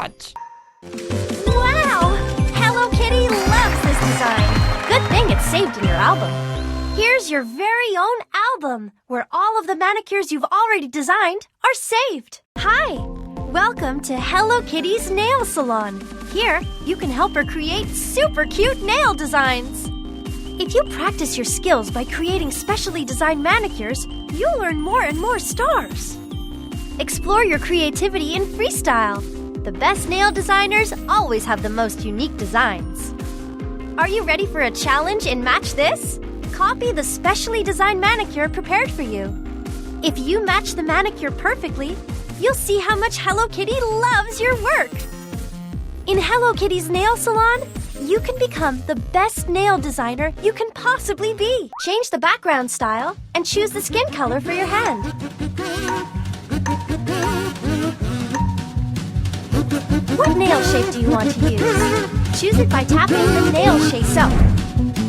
that? Wow! Hello Kitty loves this design. Good thing it's saved in your album. Here's your very own album, where all of the manicures you've already designed are saved. Hi! Welcome to Hello Kitty's Nail Salon. Here, you can help her create super cute nail designs. If you practice your skills by creating specially designed manicures, you'll earn more and more stars. Explore your creativity in freestyle. The best nail designers always have the most unique designs. Are you ready for a challenge and match this? Copy the specially designed manicure prepared for you. If you match the manicure perfectly, you'll see how much Hello Kitty loves your work. In Hello Kitty's nail salon, you can become the best nail designer you can possibly be. Change the background style and choose the skin color for your hand. What nail shape do you want to use? Choose it by tapping the nail shape. So,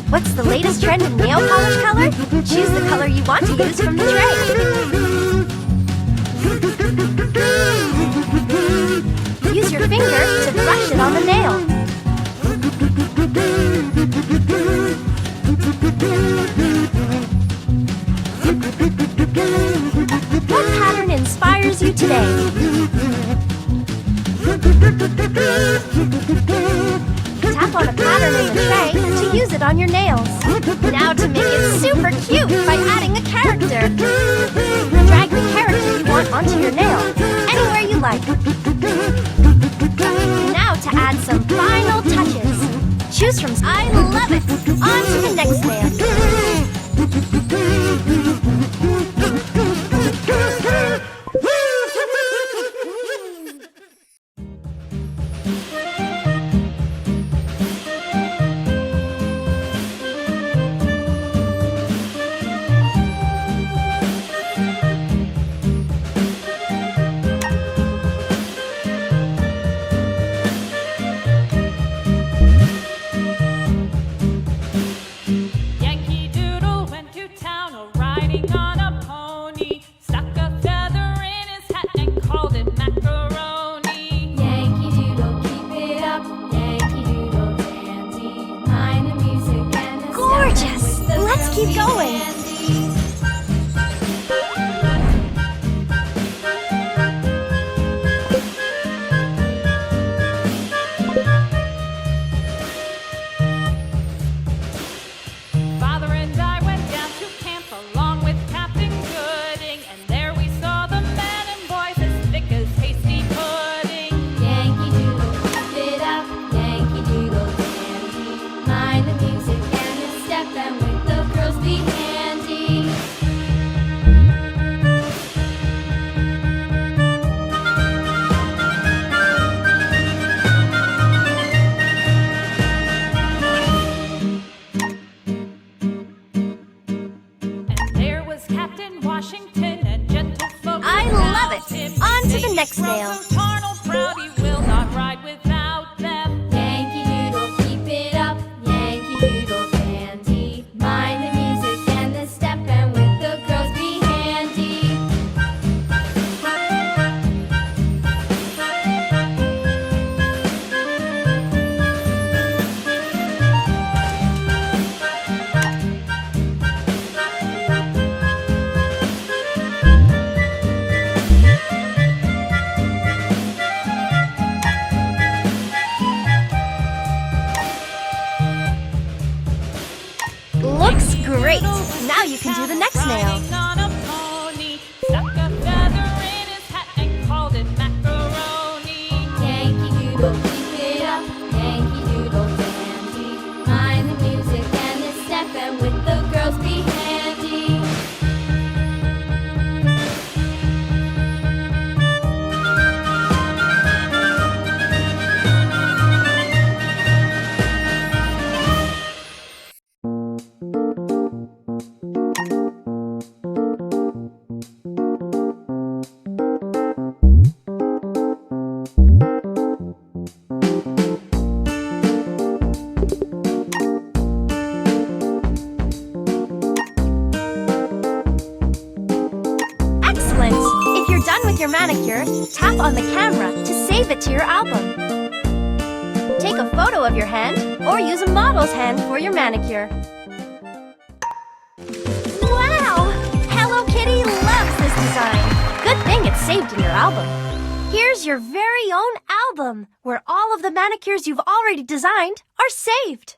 what's the latest trend in nail polish color? Choose the color you want to use from the tray. Use your finger to brush it on the nail. What pattern inspires you today? Tap on a pattern in the tray to use it on your nails. Now to make it super cute by adding a character. Drag the character you want onto your nail, anywhere you like. Now to add some final touches. Choose from I love it! On to the next nail. Keep going. Father and I went down to camp along with Captain Gooding, and there we saw the men and boys as thick as hasty pudding. Yankee Doodle, keep it up, Yankee Doodle dandy. Mind the music and the step, and with the girls be handy. And there was Captain Washington and gentlefolk. I love it! On to the next nail. So tarn or proud, he will not ride without them. Yankee Doodle, keep it up, Yankee Doodle dandy. Mind the music and the step, and with the girls be handy. Looks great! Now you can do the next nail. Riding on a pony, stuck a feather in his hat and called it macaroni. Yankee Doodle, keep it up, Yankee Doodle dandy. Mind the music and the step, and with the girls be handy. Excellent! If you're done with your manicure, tap on the camera to save it to your album. Take a photo of your hand or use a model's hand for your manicure. Wow! Hello Kitty loves this design. Good thing it's saved in your album. Here's your very own album, where all of the manicures you've already designed are saved.